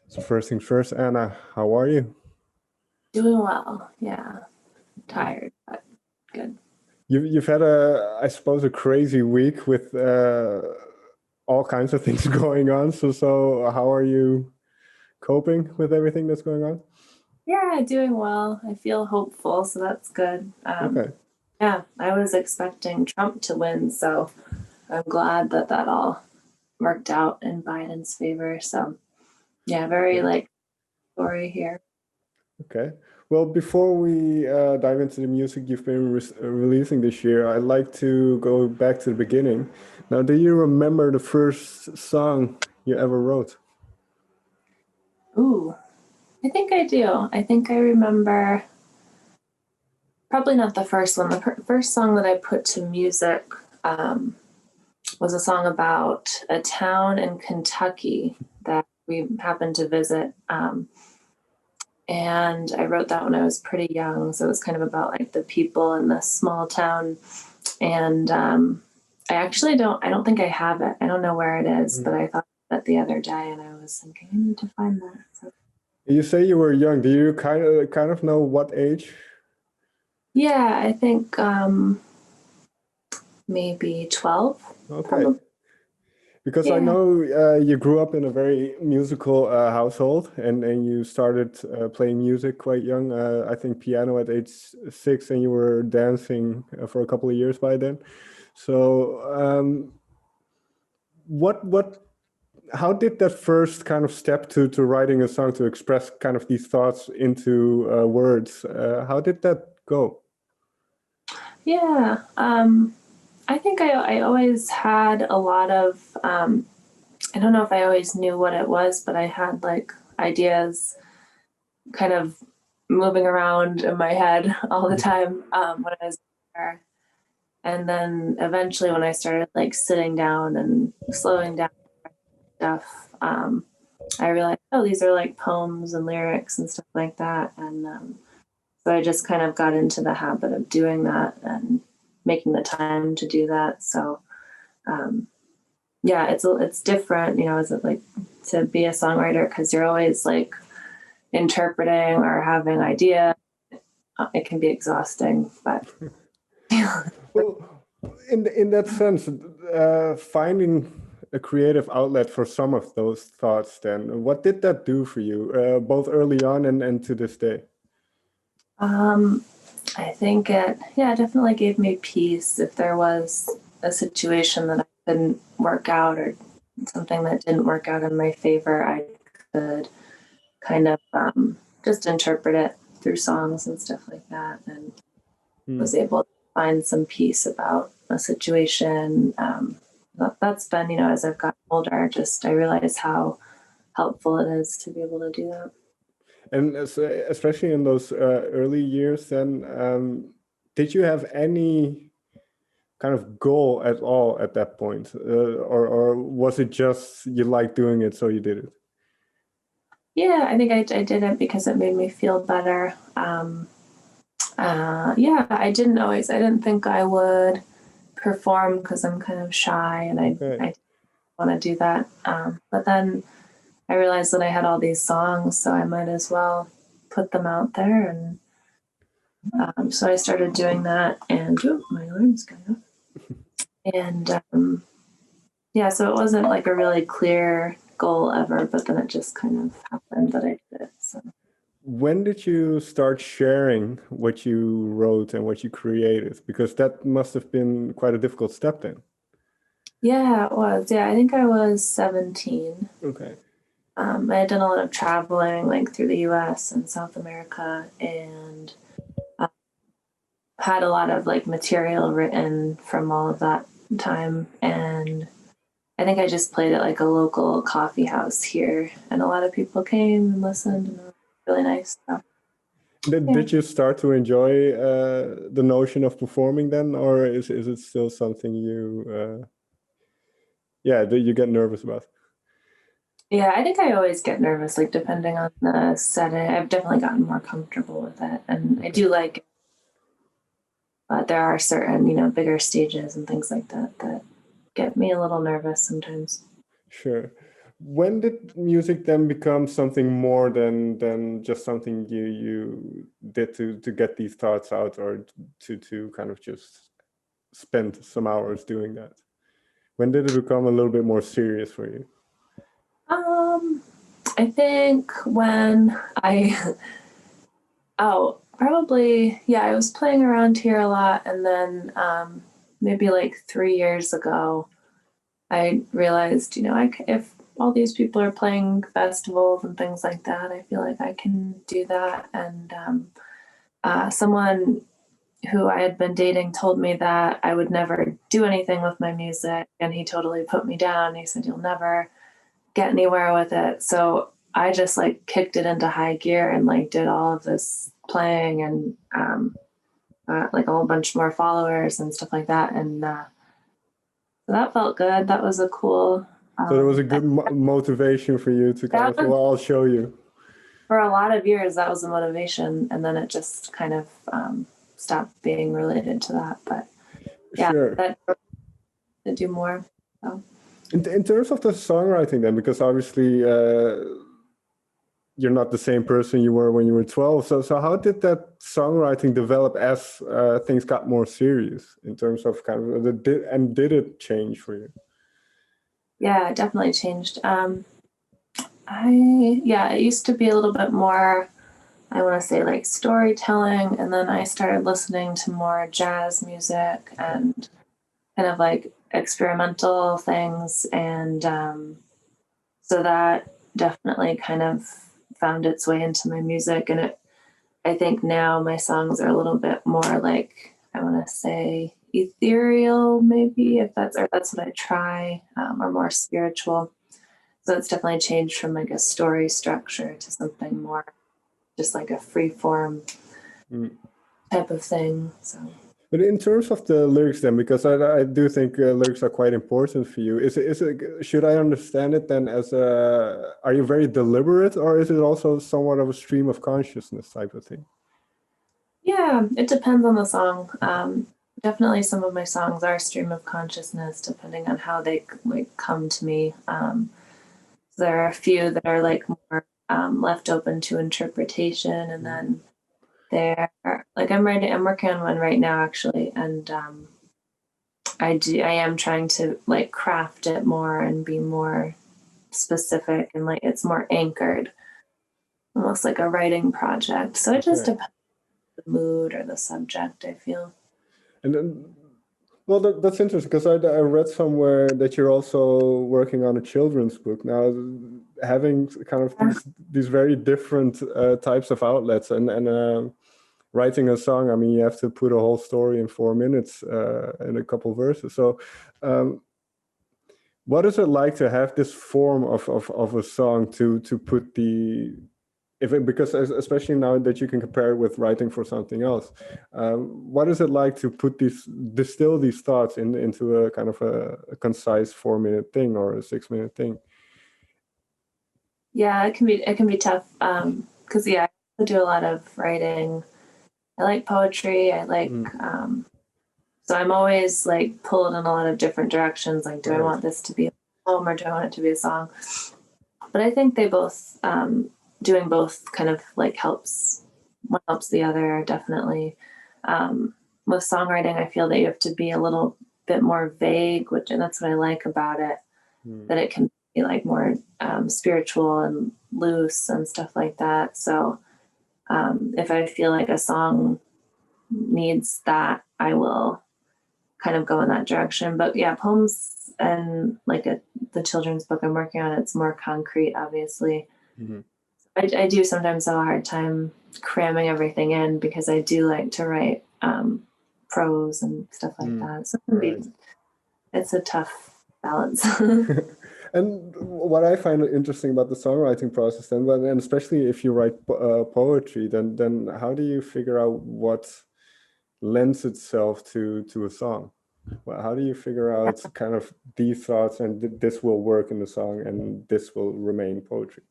So first things first, Anna, how are you? Doing well. Yeah. Tired, but good. You've had I suppose, a crazy week with all kinds of things going on. So how are you coping with everything that's going on? Yeah, doing well. I feel hopeful, so that's good. Okay. Yeah, I was expecting Trump to win, so I'm glad that that all worked out in Biden's favor. So, yeah, very Okay. like story here. Okay. Well, before we dive into the music you've been releasing this year, I'd like to go back to the beginning. Now, do you remember the first song you ever wrote? Ooh, I think I do. I think I remember probably not the first one. The first song that I put to music um, was a song about a town in Kentucky that we happened to visit. And I wrote that when I was pretty young. So it was kind of about like the people in this small town. And I don't think I have it. I don't know where it is, but Mhm. I thought that the other day and I was thinking, I need to find that. So, You say you were young. Do you kind of know what age? yeah, I think maybe 12, Okay. probably. Because I Yeah. know you grew up in a very musical household, and you started playing music quite young. I think piano at age 6, and you were dancing for a couple of years by then. So, what, how did that first kind of step to writing a song to express kind of these thoughts into words? How did that go? Yeah. I think I always had a lot of, I don't know if I always knew what it was, but I had like ideas kind of moving around in my head all the time when I was there. And then eventually, when I started like sitting down and slowing down stuff, I realized, oh, these are like poems and lyrics and stuff like that. And so I just kind of got into the habit of doing that and making the time to do that. So um, yeah, it's different, is it like to be a songwriter because you're always like interpreting or having ideas. It can be exhausting, but Well, in that sense, finding a creative outlet for some of those thoughts, then what did that do for you, both early on and to this day? um, I think yeah, it definitely gave me peace if there was a situation that I couldn't work out or something that didn't work out in my favor. I could kind of just interpret it through songs and stuff like that, and Hmm. was able to find some peace about a situation. That's been, as I've gotten older, just I realize how helpful it is to be able to do that. And especially in those early years, then, did you have any kind of goal at all at that point, or was it just you liked doing it, so you did it? Yeah, I think I did it because it made me feel better. Yeah, I didn't think I would perform because I'm kind of shy and Okay. I didn't want to do that. But then I realized that I had all these songs, so I might as well put them out there. And so I started doing that, and my alarm's going off. And yeah, so it wasn't like a really clear goal ever, but then it just kind of happened that I did it. So When did you start sharing what you wrote and what you created? Because that must have been quite a difficult step then. yeah, it was. Yeah, I think I was 17. Okay. I had done a lot of traveling, like through the U.S. and South America, and uh, had a lot of like material written from all of that time. And I think I just played at like a local coffee house here, and a lot of people came and listened, and it was really nice. So yeah. Did you start to enjoy the notion of performing then, or is it still something yeah, that you get nervous about? Yeah, I think I always get nervous, like depending on the setting. I've definitely gotten more comfortable with it, and I Okay. do like it, but there are certain, bigger stages and things like that that get me a little nervous sometimes. Sure. When did music then become something more than just something you did to get these thoughts out, or to kind of just spend some hours doing that? When did it become a little bit more serious for you? I think when probably, yeah, I was playing around here a lot. And then maybe like 3 years ago, I realized, if all these people are playing festivals and things like that, I feel like I can do that. And someone who I had been dating told me that I would never do anything with my music. And he totally put me down. He said, "You'll never get anywhere with it." So I just like kicked it into high gear and like did all of this playing and like a whole bunch more followers and stuff like that. And so that felt good. That was a cool. So there was a good motivation for you to kind of, well, I'll show you. For a lot of years, that was the motivation. And then it just kind of stopped being related to that. But yeah, sure. That to do more. So. In terms of the songwriting then, because obviously you're not the same person you were when you were 12. So how did that songwriting develop as things got more serious in terms of kind of did it change for you? Yeah, it definitely changed. It used to be a little bit more, I want to say like storytelling. And then I started listening to more jazz music and kind of like experimental things. And so that definitely kind of found its way into my music. And I think now my songs are a little bit more like, I want to say ethereal, maybe, that's what I try, or more spiritual. So it's definitely changed from like a story structure to something more just like a free form type of thing. So. But in terms of the lyrics then, because I do think lyrics are quite important for you, is it, should I understand it then as are you very deliberate, or is it also somewhat of a stream of consciousness type of thing? Yeah, it depends on the song. Definitely some of my songs are a stream of consciousness depending on how they like come to me. There are a few that are like more left open to interpretation, and then there like I'm working on one right now actually, and I am trying to like craft it more and be more specific, and like it's more anchored, almost like a writing project. So it just depends on the mood or the subject, I feel. And then, well, that's interesting, because I read somewhere that you're also working on a children's book now, having kind of these very different types of outlets, and writing a song. I mean, you have to put a whole story in 4 minutes in a couple verses. So what is it like to have this form of a song to put because especially now that you can compare it with writing for something else, what is it like to distill these thoughts into a kind of a concise 4-minute thing or a 6-minute thing? Yeah, it can be tough because I do a lot of writing. I like poetry. I like so I'm always like pulled in a lot of different directions. Like, do I want this to be a poem or do I want it to be a song? But I think they both doing both kind of like one helps the other, definitely. With songwriting, I feel that you have to be a little bit more vague, and that's what I like about it, that it can be like more spiritual and loose and stuff like that. So if I feel like a song needs that, I will kind of go in that direction. But yeah, poems and like the children's book I'm working on, it's more concrete, obviously. I do sometimes have a hard time cramming everything in because I do like to write prose and stuff like that. So it's a tough balance. And what I find interesting about the songwriting process, then, and especially if you write poetry, then how do you figure out what lends itself to a song? Well, how do you figure out kind of these thoughts and this will work in the song and this will remain poetry?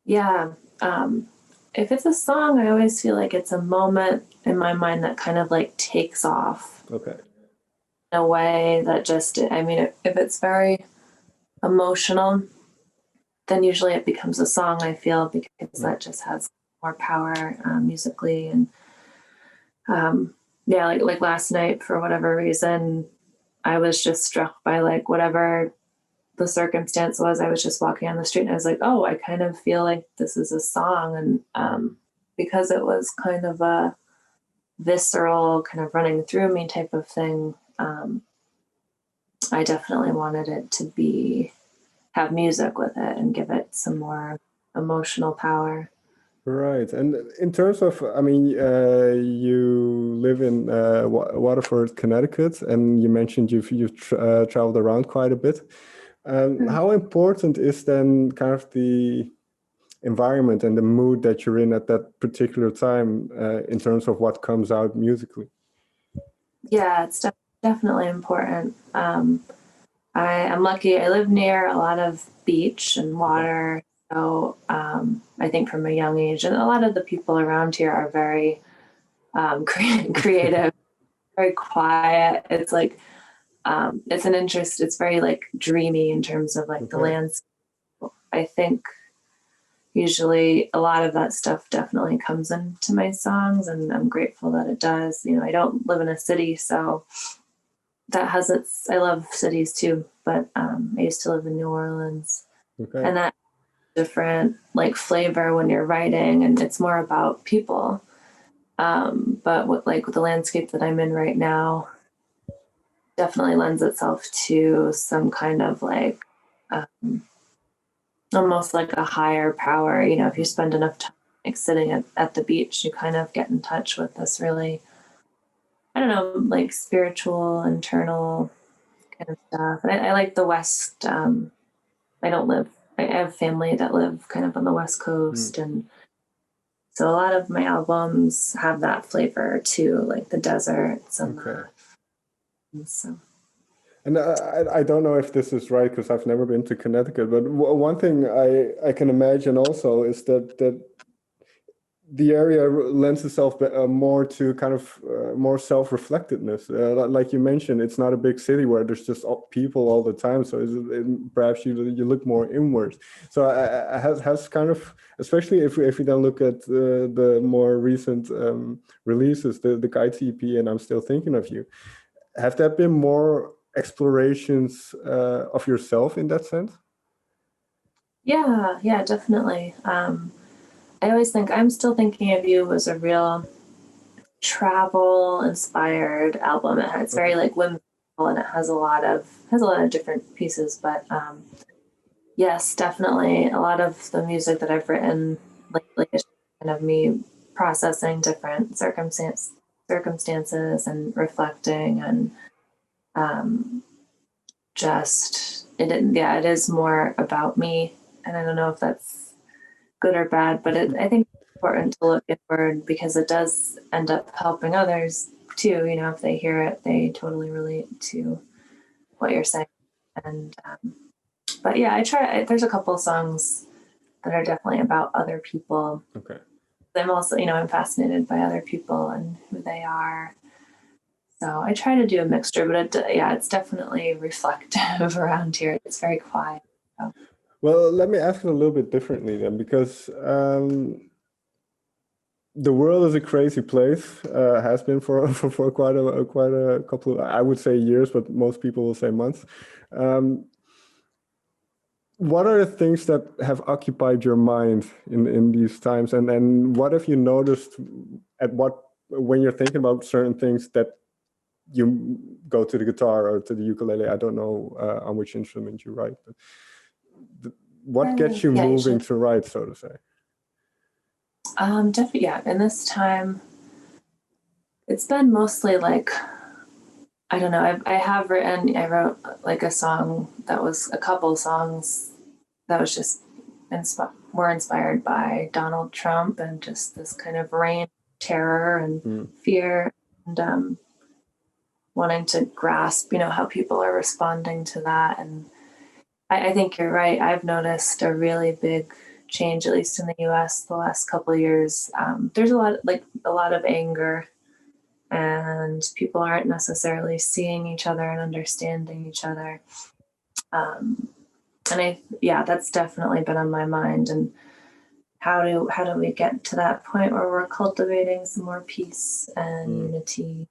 Yeah. If it's a song, I always feel like it's a moment in my mind that kind of like takes off. Okay. In a way that just, I mean, if it's very emotional, then usually it becomes a song, I feel, because that just has more power musically. And yeah, like last night, for whatever reason, I was just struck by like whatever the circumstance was. I was just walking on the street and I was like, oh, I kind of feel like this is a song. And because it was kind of a visceral, kind of running through me type of thing, I definitely wanted it to have music with it and give it some more emotional power. Right. And in terms of, I mean, you live in Waterford, Connecticut, and you mentioned you've traveled around quite a bit. How important is then kind of the environment and the mood that you're in at that particular time in terms of what comes out musically? Yeah, it's definitely important. I'm lucky. I live near a lot of beach and water. So I think from a young age, and a lot of the people around here are very creative, very quiet. It's like, it's an interest. It's very like dreamy in terms of like the landscape. I think usually a lot of that stuff definitely comes into my songs, and I'm grateful that it does. You know, I don't live in a city, so that has I love cities too, but I used to live in New Orleans, and that different like flavor when you're writing, and it's more about people. But with the landscape that I'm in right now, definitely lends itself to some kind of like almost like a higher power. You know, if you spend enough time like sitting at the beach, you kind of get in touch with this really, I don't know, like spiritual, internal kind of stuff. And I like the West. I have family that live kind of on the West Coast, and so a lot of my albums have that flavor too, like the deserts and so. And I don't know if this is right because I've never been to Connecticut, but one thing I can imagine also is that the area lends itself more to kind of more self-reflectedness. Like you mentioned, it's not a big city where there's just people all the time. So perhaps you look more inwards. So has kind of, especially if you then look at the more recent releases, the Kites EP and I'm Still Thinking of You, have there been more explorations of yourself in that sense? Yeah, definitely. I always think I'm Still Thinking of You was a real travel inspired album. It's very like whimsical, and it has a lot of different pieces, but yes, definitely a lot of the music that I've written lately is kind of me processing different circumstances and reflecting, and it is more about me. And I don't know if that's good or bad, but I think it's important to look inward because it does end up helping others too. You know, if they hear it, they totally relate to what you're saying. And but yeah, there's a couple of songs that are definitely about other people. Okay. I'm also, I'm fascinated by other people and who they are. So I try to do a mixture, but it's definitely reflective around here. It's very quiet. So. Well, let me ask it a little bit differently then, because the world is a crazy place. Has been for quite a couple of, I would say years, but most people will say months. What are the things that have occupied your mind in these times, and what have you noticed when you're thinking about certain things that you go to the guitar or to the ukulele? I don't know on which instrument you write, but what gets you moving to write, so to say? Definitely, yeah. In this time, it's been mostly like, I don't know. I wrote like a song that was a couple songs that was just were inspired by Donald Trump and just this kind of reign of terror and fear, and wanting to grasp, how people are responding to that. And I think you're right. I've noticed a really big change, at least in the U.S. the last couple of years. There's a lot of anger, and people aren't necessarily seeing each other and understanding each other. that's definitely been on my mind. And how do we get to that point where we're cultivating some more peace and unity?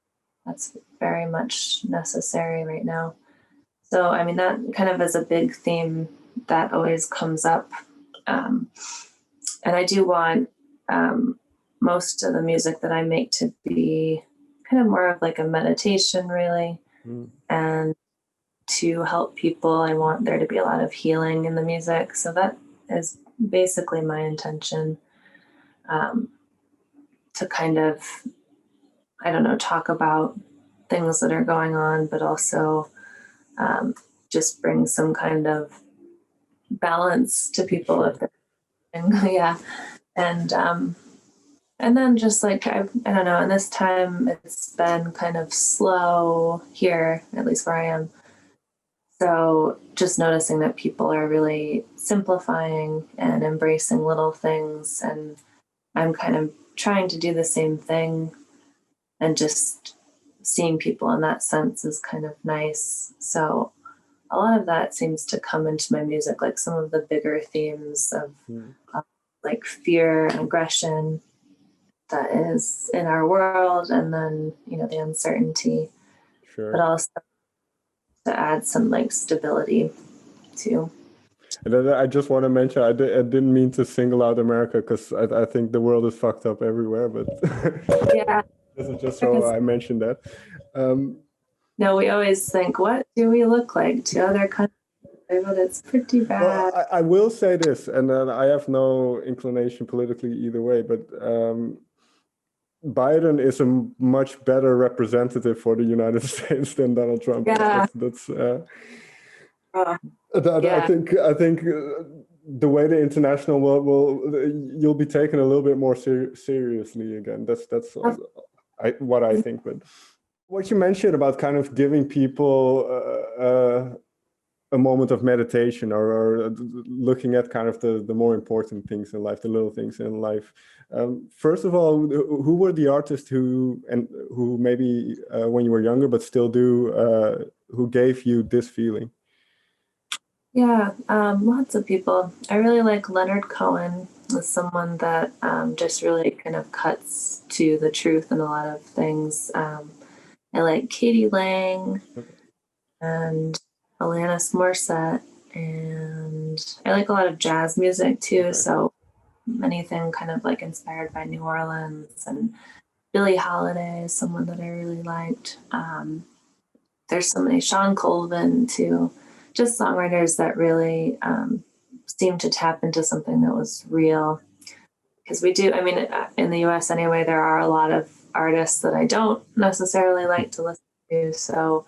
That's very much necessary right now. So, I mean, that kind of is a big theme that always comes up. And I do want most of the music that I make to be kind of more of like a meditation, really, and to help people. I want there to be a lot of healing in the music. So that is basically my intention, to kind of, I don't know, talk about things that are going on, but also just bring some kind of balance to people. If they're, yeah. And then just like, I don't know, and this time it's been kind of slow here, at least where I am. So just noticing that people are really simplifying and embracing little things. And I'm kind of trying to do the same thing, and just seeing people in that sense is kind of nice. So a lot of that seems to come into my music, like some of the bigger themes of like fear and aggression that is in our world, and then, you know, the uncertainty, but also to add some like stability too. And then I just want to mention, I didn't mean to single out America, because I think the world is fucked up everywhere, but yeah, this is just so I mentioned that. No, we always think, what do we look like to other countries? But it's pretty bad. Well, I will say this, and I have no inclination politically either way, but Biden is a much better representative for the United States than Donald Trump. Yeah. I think the way the international world you'll be taken a little bit more seriously again. That's what I think. But what you mentioned about kind of giving people a moment of meditation, or looking at kind of the more important things in life, the little things in life. First of all, who were the artists who maybe when you were younger but still do, who gave you this feeling? Yeah, lots of people. I really like Leonard Cohen, as someone that just really kind of cuts to the truth in a lot of things. I like Katie Lang and Alanis Morissette, and I like a lot of jazz music too. So anything kind of like inspired by New Orleans, and Billie Holiday is someone that I really liked. There's so many, Sean Colvin too, just songwriters that really seem to tap into something that was real. Because we do, I mean, in the US anyway, there are a lot of artists that I don't necessarily like to listen to. So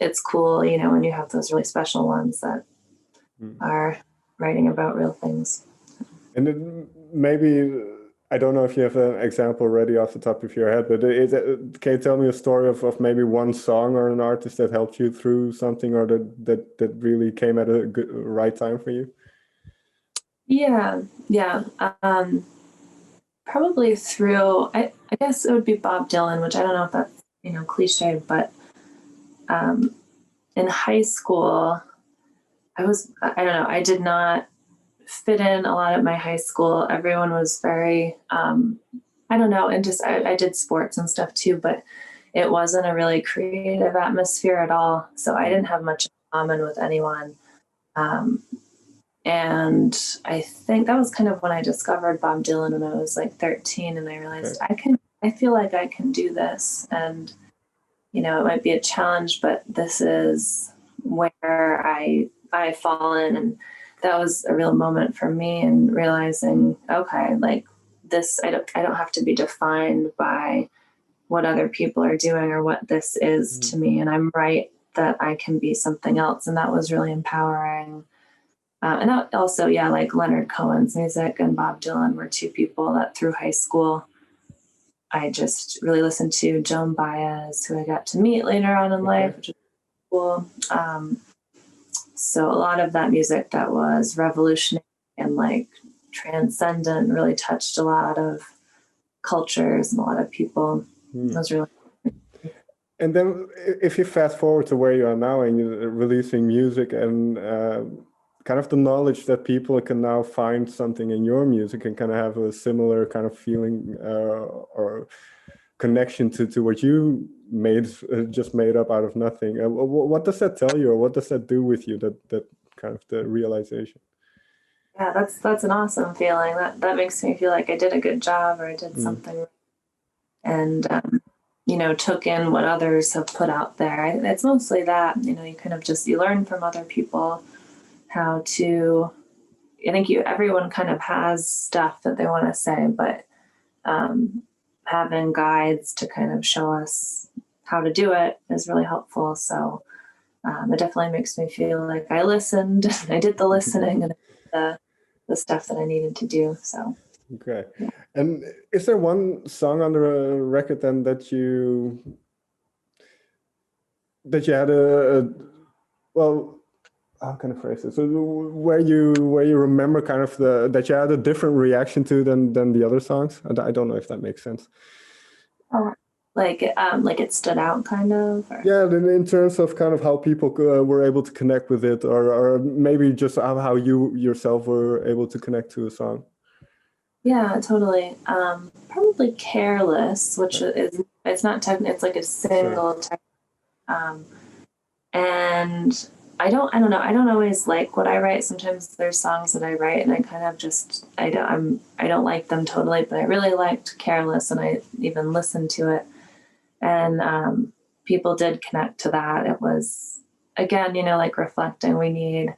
it's cool, you know, when you have those really special ones that are writing about real things. And then maybe, I don't know if you have an example ready off the top of your head, but can you tell me a story of maybe one song or an artist that helped you through something, or that really came at a good, right time for you? Yeah. Probably through, I guess it would be Bob Dylan, which I don't know if that's, you know, cliche, but in high school, I don't know, I did not fit in a lot at my high school. Everyone was very, I don't know, and just I did sports and stuff too, but it wasn't a really creative atmosphere at all. So I didn't have much in common with anyone. And I think that was kind of when I discovered Bob Dylan when I was like 13, and I realized I feel like I can do this. And, you know, it might be a challenge, but this is where I've fallen. And that was a real moment for me, and realizing, okay, like this, I don't have to be defined by what other people are doing or what this is to me. And I'm right that I can be something else. And that was really empowering. And that also, like Leonard Cohen's music and Bob Dylan were two people that through high school, I just really listened to. Joan Baez, who I got to meet later on in life, which was cool. So a lot of that music that was revolutionary and like transcendent really touched a lot of cultures and a lot of people. It was really And then if you fast forward to where you are now and you're releasing music and kind of the knowledge that people can now find something in your music and kind of have a similar kind of feeling or connection to what you made, just made up out of nothing. What does that tell you, or what does that do with you, that kind of the realization? Yeah, that's an awesome feeling. That makes me feel like I did a good job, or I did something, and took in what others have put out there. It's mostly that, you kind of you learn from other people how to. I think everyone kind of has stuff that they want to say, but having guides to kind of show us how to do it is really helpful. So it definitely makes me feel like I listened, I did the listening, and the stuff that I needed to do. So. Okay. And is there one song on the record then that you had well, how can I phrase this? So where you remember kind of that you had a different reaction to than the other songs? I don't know if that makes sense. Oh, like it stood out kind of? Or? Yeah, in terms of kind of how people were able to connect with it, or maybe just how you yourself were able to connect to a song. Yeah, totally. Probably Careless, which it's not technical, it's like a single. Sure. And I don't know. I don't always like what I write. Sometimes there's songs that I write and I kind of I don't like them totally, but I really liked Careless and I even listened to it. And people did connect to that. It was, again, like reflecting, we need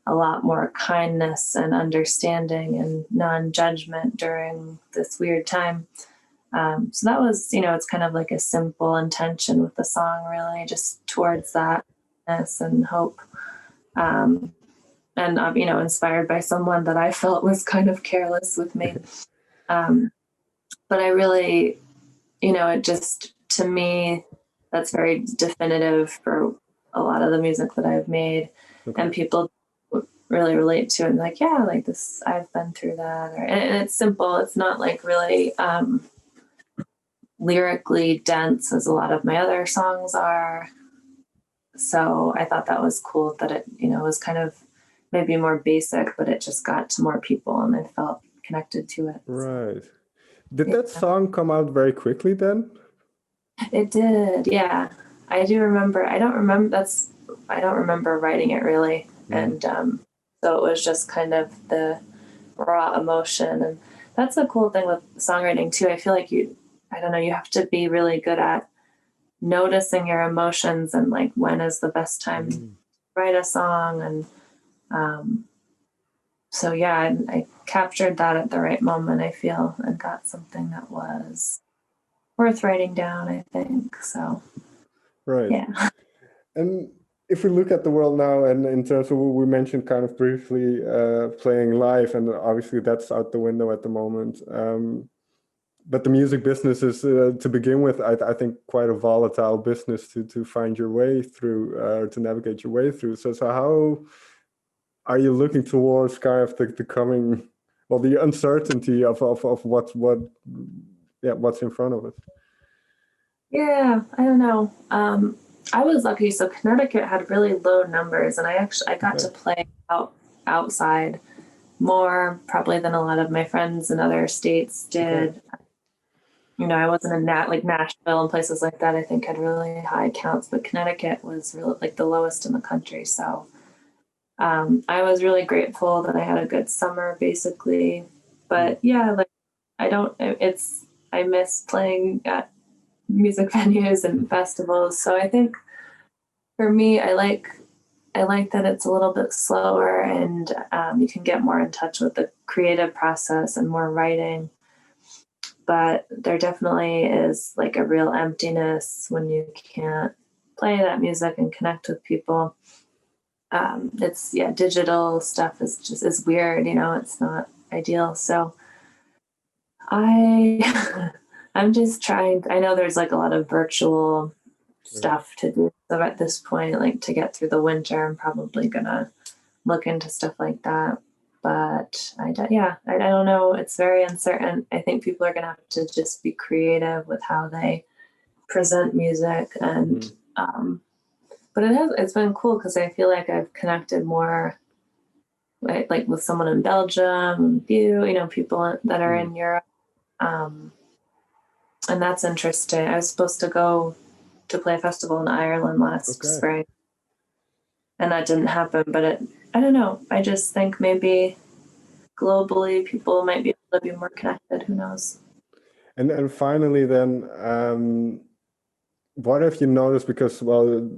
a lot more kindness and understanding and non-judgment during this weird time. So that was, it's kind of like a simple intention with the song, really, just towards that and hope. And, inspired by someone that I felt was kind of careless with me. But I really, it just, to me, that's very definitive for a lot of the music that I've made. Okay. And people really relate to it and like, yeah, like this, I've been through that. And it's simple. It's not like really lyrically dense as a lot of my other songs are. So I thought that was cool that it, was kind of maybe more basic, but it just got to more people and I felt connected to it. Right. Did that song come out very quickly then? It did, yeah. I do remember. I don't remember writing it really. And so it was just kind of the raw emotion. And that's the cool thing with songwriting too. I feel like you have to be really good at noticing your emotions and like when is the best time to write a song. And so yeah, I captured that at the right moment, I feel, and got something that was worth writing down, I think. So right. Yeah. And if we look at the world now, and in terms of what we mentioned kind of briefly, playing live, and obviously that's out the window at the moment. But the music business is, to begin with, I think quite a volatile business to find your way through, to navigate your way through. So how are you looking towards kind of the coming, well, the uncertainty of what's in front of us? Yeah, I don't know. I was lucky. So Connecticut had really low numbers, and I got to play outside more probably than a lot of my friends in other states did. Okay. I wasn't in like Nashville and places like that. I think had really high counts, but Connecticut was really like the lowest in the country. So I was really grateful that I had a good summer, basically. But yeah, like I miss playing at music venues and festivals. So I think for me, I like that it's a little bit slower and you can get more in touch with the creative process and more writing. But there definitely is like a real emptiness when you can't play that music and connect with people. Digital stuff is weird, it's not ideal. So I'm just trying. I know there's like a lot of virtual stuff to do. So at this point, like to get through the winter, I'm probably gonna look into stuff like that. But I don't know. It's very uncertain. I think people are gonna have to just be creative with how they present music. And but it's been cool because I feel like I've connected more like with someone in Belgium, people that are in Europe. And that's interesting. I was supposed to go to play a festival in Ireland last spring, and that didn't happen. But I don't know. I just think maybe globally people might be able to be more connected. Who knows? And finally, then, what have you noticed? Because, well,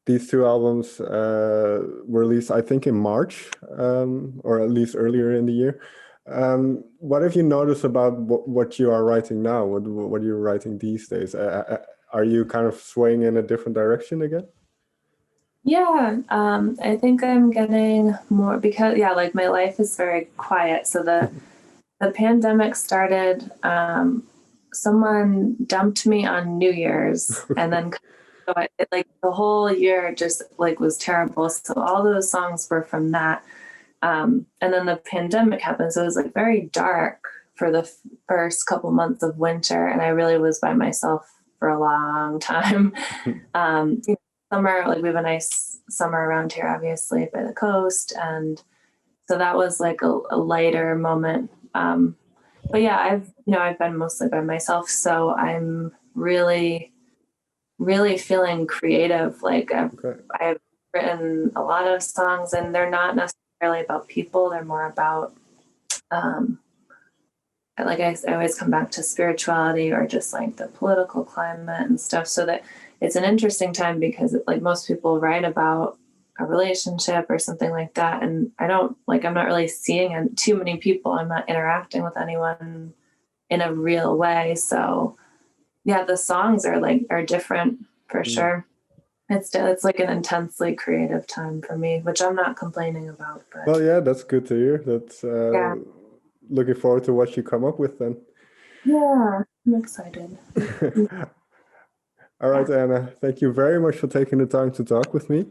these two albums were released, I think, in March, or at least earlier in the year. What have you noticed about what you are writing now? What you're writing these days? Are you kind of swaying in a different direction again? Yeah, I think I'm getting more because like my life is very quiet. So the pandemic started. Someone dumped me on New Year's, and then like the whole year just like was terrible. So all those songs were from that. And then the pandemic happened, so it was like very dark for the first couple months of winter, and I really was by myself for a long time. Summer, like we have a nice summer around here, obviously by the coast, and so that was like a lighter moment. But yeah, I've been mostly by myself, so I'm really, really feeling creative. Like I've written a lot of songs, and they're not necessarily about people; they're more about like I always come back to spirituality or just like the political climate and stuff. So that it's an interesting time because like most people write about a relationship or something like that. And I'm not really seeing too many people. I'm not interacting with anyone in a real way. So yeah, the songs are different for sure. It's like an intensely creative time for me, which I'm not complaining about. But well, yeah, that's good to hear. That's looking forward to what you come up with then. Yeah, I'm excited. All right, Anna, thank you very much for taking the time to talk with me.